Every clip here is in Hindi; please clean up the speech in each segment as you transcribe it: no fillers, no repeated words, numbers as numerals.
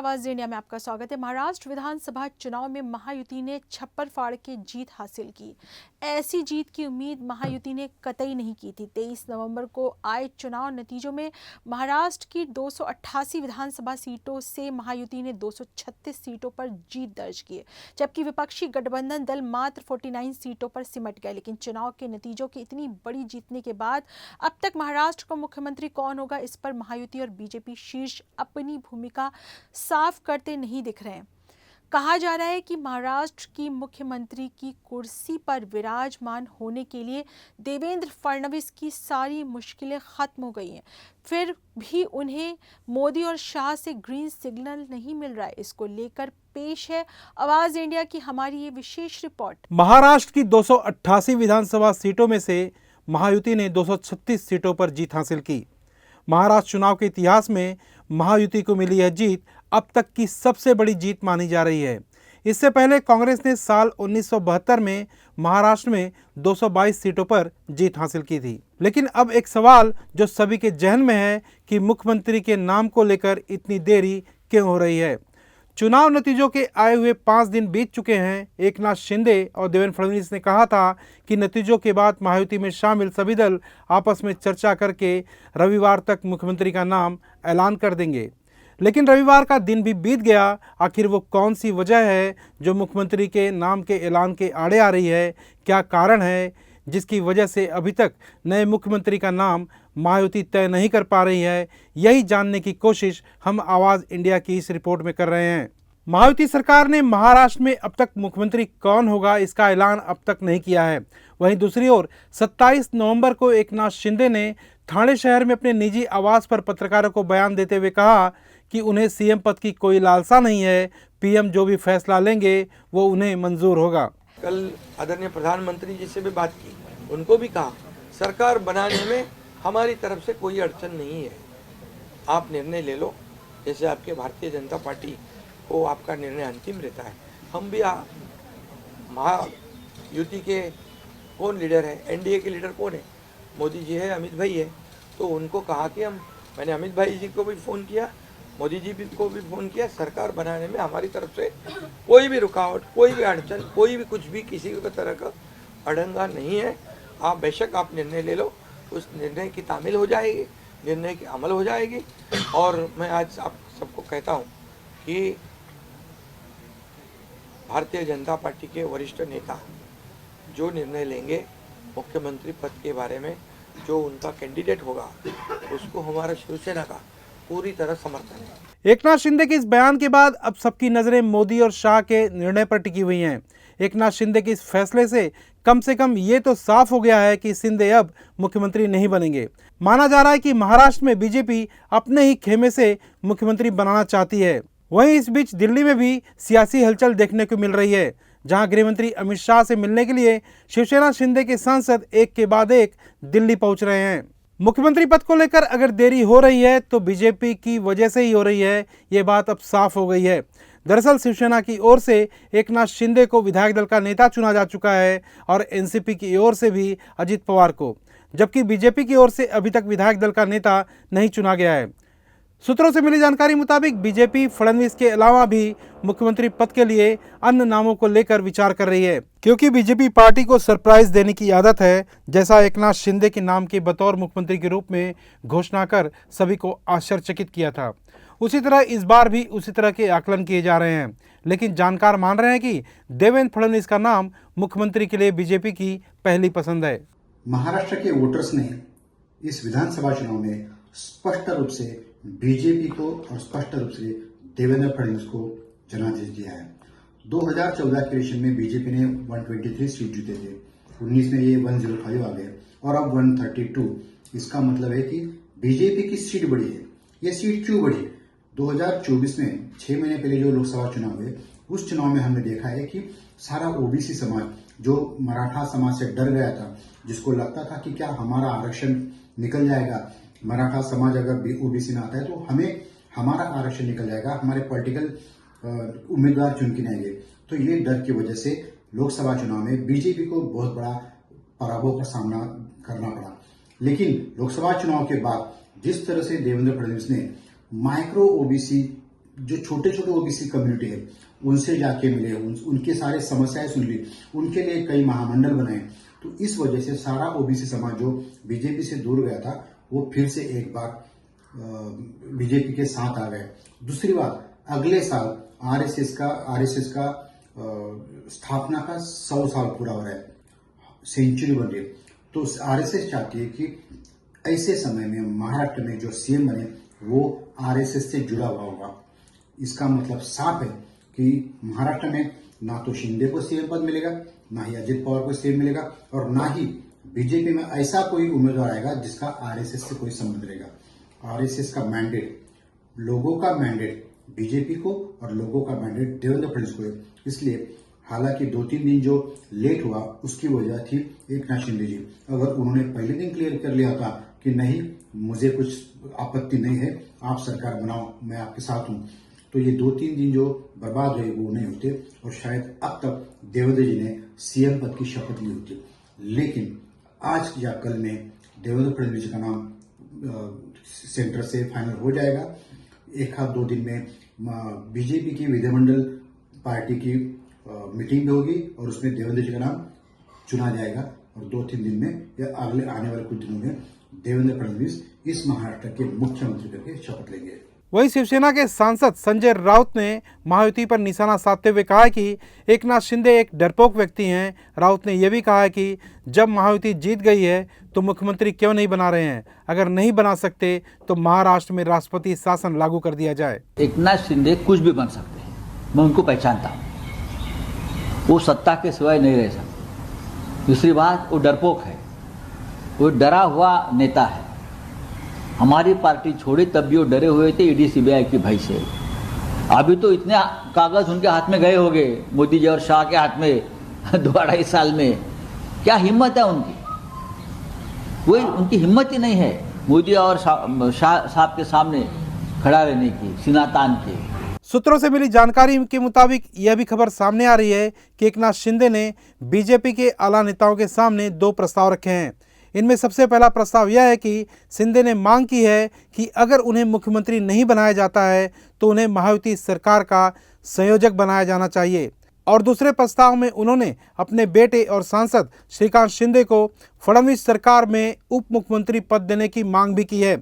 आवाज इंडिया में आपका स्वागत है। महाराष्ट्र विधानसभा चुनाव में महायुति ने छप्पर फाड़ के जीत हासिल की। ऐसी जीत की उम्मीद महायुति ने कतई नहीं की थी। 23 नवंबर को आए चुनाव नतीजों में महाराष्ट्र की 288 विधानसभा सीटों से महायुति ने 236 सीटों पर जीत दर्ज की, जबकि विपक्षी गठबंधन दल मात्र 49 सीटों पर सिमट गए। लेकिन चुनाव के नतीजों की इतनी बड़ी जीतने के बाद अब तक महाराष्ट्र का मुख्यमंत्री कौन होगा, इस पर महायुति और बीजेपी शीर्ष अपनी भूमिका साफ करते नहीं दिख रहे हैं। कहा जा रहा है कि महाराष्ट्र की मुख्यमंत्री की कुर्सी पर विराजमान होने के लिए देवेंद्र फडणवीस की सारी मुश्किलें खत्म हो गई हैं, फिर भी उन्हें मोदी और शाह से ग्रीन सिग्नल नहीं मिल रहा है। इसको लेकर पेश है आवाज इंडिया की हमारी ये विशेष रिपोर्ट। महाराष्ट्र की 288 विधानसभा सीटों में से महायुति ने 236 सीटों पर जीत हासिल की। महाराष्ट्र चुनाव के इतिहास में महायुति को मिली यह जीत अब तक की सबसे बड़ी जीत मानी जा रही है। इससे पहले कांग्रेस ने साल 1972 में महाराष्ट्र में 222 सीटों पर जीत हासिल की थी। लेकिन अब एक सवाल जो सभी के जहन में है कि मुख्यमंत्री के नाम को लेकर इतनी देरी क्यों हो रही है। चुनाव नतीजों के आए हुए 5 दिन बीत चुके हैं। एकनाथ शिंदे और देवेंद्र फडणवीस ने कहा था कि नतीजों के बाद महायुति में शामिल सभी दल आपस में चर्चा करके रविवार तक मुख्यमंत्री का नाम ऐलान कर देंगे। लेकिन रविवार का दिन भी बीत गया। आखिर वो कौन सी वजह है जो मुख्यमंत्री के नाम के ऐलान के आड़े आ रही है? क्या कारण है जिसकी वजह से अभी तक नए मुख्यमंत्री का नाम महायुति तय नहीं कर पा रही है? यही जानने की कोशिश हम आवाज़ इंडिया की इस रिपोर्ट में कर रहे हैं। महायुति सरकार ने महाराष्ट्र में अब तक मुख्यमंत्री कौन होगा इसका ऐलान अब तक नहीं किया है। वहीं दूसरी ओर 27 नवंबर को एकनाथ शिंदे ने ठाणे शहर में अपने निजी आवास पर पत्रकारों को बयान देते हुए कहा कि उन्हें सीएम पद की कोई लालसा नहीं है। पीएम जो भी फैसला लेंगे वो उन्हें मंजूर होगा। कल आदरणीय प्रधानमंत्री जी से भी बात की, उनको भी कहा सरकार बनाने में हमारी तरफ से कोई अड़चन नहीं है, आप निर्णय ले लो। जैसे आपके भारतीय जनता पार्टी को आपका निर्णय अंतिम रहता है, हम भी महायुति के कौन लीडर है, एनडीए के लीडर कौन है, मोदी जी है, अमित भाई है। तो उनको कहा कि मैंने अमित भाई जी को भी फ़ोन किया, मोदी जी को भी फ़ोन किया, सरकार बनाने में हमारी तरफ से कोई भी रुकावट, कोई भी अड़चन, कोई भी कुछ भी किसी भी तरह का अड़ंगा नहीं है। आप बेशक आप निर्णय ले लो, उस निर्णय की तामील हो जाएगी, निर्णय की अमल हो जाएगी। और मैं आज आप सबको कहता हूँ कि भारतीय जनता पार्टी के वरिष्ठ नेता जो निर्णय लेंगे मुख्यमंत्री पद के बारे में, जो उनका कैंडिडेट होगा, उसको हमारा शिवसेना का पूरी तरह समर्थन है। एकनाथ शिंदे के इस बयान के बाद अब सबकी नजरें मोदी और शाह के निर्णय पर टिकी हुई हैं। एकनाथ शिंदे के इस फैसले से कम ये तो साफ हो गया है कि शिंदे अब मुख्यमंत्री नहीं बनेंगे। माना जा रहा है कि महाराष्ट्र में बीजेपी अपने ही खेमे से मुख्यमंत्री बनाना चाहती है। वहीं इस बीच दिल्ली में भी सियासी हलचल देखने को मिल रही है, जहां गृहमंत्री अमित शाह से मिलने के लिए शिवसेना शिंदे के सांसद एक के बाद एक दिल्ली पहुंच रहे हैं। मुख्यमंत्री पद को लेकर अगर देरी हो रही है तो बीजेपी की वजह से ही हो रही है, ये बात अब साफ हो गई है। दरअसल शिवसेना की ओर से एकनाथ शिंदे को विधायक दल का नेता चुना जा चुका है और एनसीपी की ओर से भी अजित पवार को, जबकि बीजेपी की ओर से अभी तक विधायक दल का नेता नहीं चुना गया है। सूत्रों से मिली जानकारी मुताबिक बीजेपी फडणवीस के अलावा भी मुख्यमंत्री पद के लिए अन्य नामों को लेकर विचार कर रही है, क्योंकि बीजेपी पार्टी को सरप्राइज देने की आदत है। जैसा एकनाथ शिंदे के नाम के बतौर मुख्यमंत्री के रूप में घोषणा कर सभी को आश्चर्यचकित किया था, उसी तरह इस बार भी उसी तरह के आकलन किए जा रहे हैं। लेकिन जानकार मान रहे हैं कि देवेंद्र फडणवीस का नाम मुख्यमंत्री के लिए बीजेपी की पहली पसंद है। महाराष्ट्र के वोटर्स ने इस विधानसभा चुनाव में स्पष्ट रूप से बीजेपी को और स्पष्ट रूप से देवेंद्र फडणवीस को जनादेश दिया है। 2014 के इलेक्शन में बीजेपी ने 123 सीट जीते थे, 19 में ये 105 आ गए और अब 132। इसका मतलब है कि बीजेपी की सीट बढ़ी है। ये सीट क्यों बढ़ी? 2024 में 6 महीने पहले जो लोकसभा चुनाव हुए, उस चुनाव में हमने देखा है कि सारा ओबीसी समाज जो मराठा समाज से डर गया था, जिसको लगता था कि क्या हमारा आरक्षण निकल जाएगा, मराठा समाज अगर ओबीसी में आता है तो हमें हमारा आरक्षण निकल जाएगा, हमारे पॉलिटिकल उम्मीदवार चुन के नहीं आएंगे। तो ये डर की वजह से लोकसभा चुनाव में बीजेपी को बहुत बड़ा पराभव का सामना करना पड़ा। लेकिन लोकसभा चुनाव के बाद जिस तरह से देवेंद्र फडणवीस ने माइक्रो ओबीसी जो छोटे छोटे ओबीसी कम्युनिटी है उनसे जाके मिले, उनके सारे समस्याएं सुन ली, उनके लिए कई महामंडल बनाए। तो इस वजह से सारा ओबीसी समाज जो बीजेपी से दूर गया था वो फिर से एक बार बीजेपी के साथ आ गए। दूसरी बात, अगले साल आरएसएस का स्थापना का 100 साल पूरा हो रहा है, सेंचुरी बन रही है। तो आरएसएस चाहती है कि ऐसे समय में महाराष्ट्र में जो सीएम बने वो आरएसएस से जुड़ा हुआ होगा। इसका मतलब साफ है कि महाराष्ट्र में ना तो शिंदे को सीएम पद मिलेगा, ना ही अजित पवार को सीएम मिलेगा, और ना ही बीजेपी में ऐसा कोई उम्मीदवार आएगा जिसका आरएसएस से कोई संबंध रहेगा। आरएसएस का मैंडेट, लोगों का मैंडेट बीजेपी को और लोगों का मैंडेट देवेंद्र फडणवीस को है। इसलिए हालांकि 2-3 दिन जो लेट हुआ उसकी वजह थी एकनाथ शिंदे जी। अगर उन्होंने पहले दिन क्लियर कर लिया था कि नहीं मुझे कुछ आपत्ति नहीं है, आप सरकार बनाओ, मैं आपके साथ हूं, तो ये 2-3 दिन जो बर्बाद हुए वो नहीं होते और शायद अब तक देवेंद्र जी ने सीएम पद की शपथ ली होती। लेकिन आज या कल में देवेंद्र फडणवीस जी का नाम सेंटर से फाइनल हो जाएगा। 1-2 दिन में बीजेपी की विधिमंडल पार्टी की मीटिंग भी होगी और उसमें देवेंद्र जी का नाम चुना जाएगा और 2-3 दिन में या अगले आने वाले कुछ दिनों में देवेंद्र फडणवीस इस महाराष्ट्र के मुख्यमंत्री करके शपथ लेंगे। वहीं शिवसेना के सांसद संजय राउत ने महायुति पर निशाना साधते हुए कहा है कि एकनाथ शिंदे एक डरपोक व्यक्ति हैं। राउत ने यह भी कहा है कि जब महायुति जीत गई है तो मुख्यमंत्री क्यों नहीं बना रहे हैं, अगर नहीं बना सकते तो महाराष्ट्र में राष्ट्रपति शासन लागू कर दिया जाए। एकनाथ शिंदे कुछ भी बन सकते हैं, मैं उनको पहचानता हूँ, वो सत्ता के सिवाय नहीं रह सकते। दूसरी बात, वो डरपोक है, वो डरा हुआ नेता है। हमारी पार्टी छोड़ी तब भी वो डरे हुए थे ईडी सीबीआई के भय से। अभी तो इतने कागज उनके हाथ में गए होंगे, मोदी जी और शाह के हाथ में 2-2.5 साल में। क्या हिम्मत है उनकी, कोई उनकी हिम्मत ही नहीं है मोदी और शाह साहब के सामने खड़ा रहने की, सीना तान के। सूत्रों से मिली जानकारी के मुताबिक यह भी खबर सामने आ रही है कि एकनाथ शिंदे ने बीजेपी के आला नेताओं के सामने 2 प्रस्ताव रखे हैं। इनमें सबसे पहला प्रस्ताव यह है कि शिंदे ने मांग की है कि अगर उन्हें मुख्यमंत्री नहीं बनाया जाता है तो उन्हें महायुति सरकार का संयोजक बनाया जाना चाहिए। और दूसरे प्रस्ताव में उन्होंने अपने बेटे और सांसद श्रीकांत शिंदे को फडणवीस सरकार में उप मुख्यमंत्री पद देने की मांग भी की है।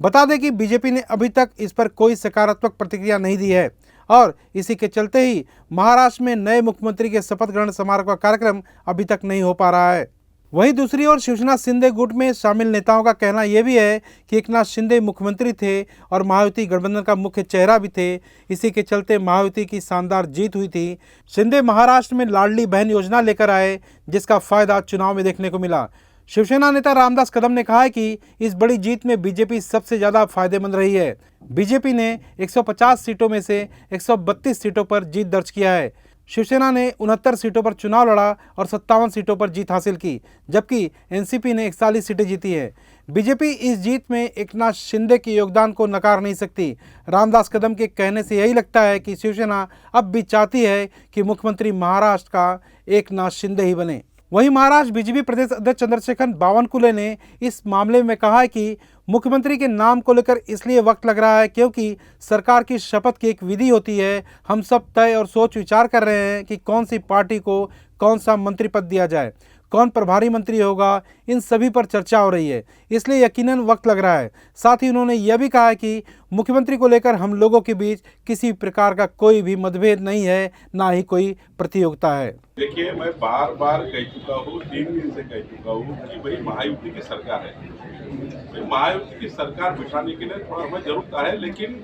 बता दें कि बीजेपी ने अभी तक इस पर कोई सकारात्मक प्रतिक्रिया नहीं दी है और इसी के चलते ही महाराष्ट्र में नए मुख्यमंत्री के शपथ ग्रहण समारोह का कार्यक्रम अभी तक नहीं हो पा रहा है। वहीं दूसरी ओर शिवसेना शिंदे गुट में शामिल नेताओं का कहना यह भी है कि एकनाथ शिंदे मुख्यमंत्री थे और महायुति गठबंधन का मुख्य चेहरा भी थे। इसी के चलते महायुति की शानदार जीत हुई थी। शिंदे महाराष्ट्र में लाडली बहन योजना लेकर आए, जिसका फायदा चुनाव में देखने को मिला। शिवसेना नेता रामदास कदम ने कहा है कि इस बड़ी जीत में बीजेपी सबसे ज्यादा फायदेमंद रही है। बीजेपी ने 150 सीटों में से 132 सीटों पर जीत दर्ज किया है। शिवसेना ने 69 सीटों पर चुनाव लड़ा और 57 सीटों पर जीत हासिल की, जबकि एनसीपी ने 41 सीटें जीती है। बीजेपी इस जीत में एकनाथ शिंदे के योगदान को नकार नहीं सकती। रामदास कदम के कहने से यही लगता है कि शिवसेना अब भी चाहती है कि मुख्यमंत्री महाराष्ट्र का एकनाथ शिंदे ही बने। वहीं महाराष्ट्र बीजेपी प्रदेश अध्यक्ष चंद्रशेखर बावनकुले ने इस मामले में कहा है कि मुख्यमंत्री के नाम को लेकर इसलिए वक्त लग रहा है क्योंकि सरकार की शपथ की एक विधि होती है। हम सब तय और सोच विचार कर रहे हैं कि कौन सी पार्टी को कौन सा मंत्री पद दिया जाए, कौन प्रभारी मंत्री होगा, इन सभी पर चर्चा हो रही है, इसलिए यकीनन वक्त लग रहा है। साथ ही उन्होंने यह भी कहा है कि मुख्यमंत्री को लेकर हम लोगों के बीच किसी प्रकार का कोई भी मतभेद नहीं है, ना ही कोई प्रतियोगिता है। देखिए, मैं बार बार कह चुका हूँ, 3 दिन से कह चुका हूँ कि भाई महायुति की सरकार है। महायुति की सरकार बिठाने के लिए थोड़ा हमें जरूरत है, लेकिन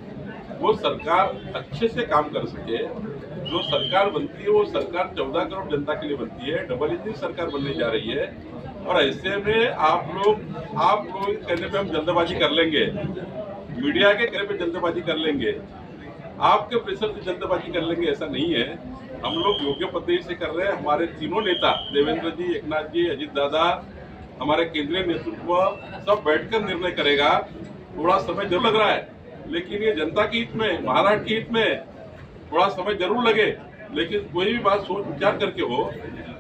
वो सरकार अच्छे से काम कर सके। जो सरकार बनती है वो सरकार 14 करोड़ जनता के लिए बनती है, डबल इंजन सरकार बनने जा रही है। और ऐसे में आप लोग कहने पे हम जल्दबाजी कर लेंगे, मीडिया के कहने पे जल्दबाजी कर लेंगे, आपके प्रेशर से जल्दबाजी कर लेंगे, ऐसा नहीं है। हम लोग योग्य पद्धति से कर रहे हैं। हमारे तीनों नेता देवेंद्र जी, एकनाथ जी, अजित दादा, हमारे केंद्रीय नेतृत्व सब बैठकर निर्णय करेगा। थोड़ा समय जरूर लग रहा है, लेकिन ये जनता की हित में, महाराष्ट्र की हित में थोड़ा समय जरूर लगे, लेकिन कोई भी बात सोच विचार करके हो,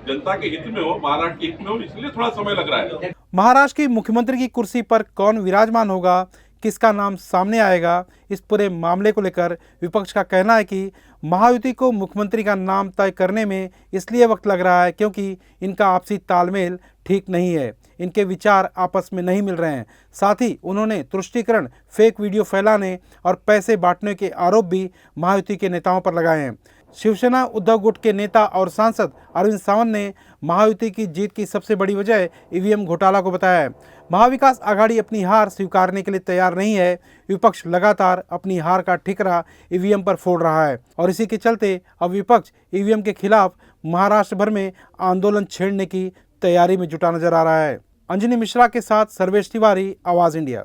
जनता के हित में हो, महाराष्ट्र के हित में हो, इसलिए थोड़ा समय लग रहा है। महाराष्ट्र की मुख्यमंत्री की कुर्सी पर कौन विराजमान होगा, किसका नाम सामने आएगा, इस पूरे मामले को लेकर विपक्ष का कहना है कि महायुति को मुख्यमंत्री का नाम तय करने में इसलिए वक्त लग रहा है क्योंकि इनका आपसी तालमेल ठीक नहीं है, इनके विचार आपस में नहीं मिल रहे हैं। साथ ही उन्होंने तुष्टीकरण, फेक वीडियो फैलाने और पैसे बांटने के आरोप भी महायुति के नेताओं पर लगाए हैं। शिवसेना उद्धव गुट के नेता और सांसद अरविंद सावंत ने महायुति की जीत की सबसे बड़ी वजह ईवीएम घोटाला को बताया है। महाविकास आघाड़ी अपनी हार स्वीकारने के लिए तैयार नहीं है। विपक्ष लगातार अपनी हार का ठिकरा ईवीएम पर फोड़ रहा है और इसी के चलते अब विपक्ष ईवीएम के खिलाफ महाराष्ट्र भर में आंदोलन छेड़ने की तैयारी में जुटा नजर आ रहा है। अंजनी मिश्रा के साथ सर्वेश तिवारी, आवाज इंडिया।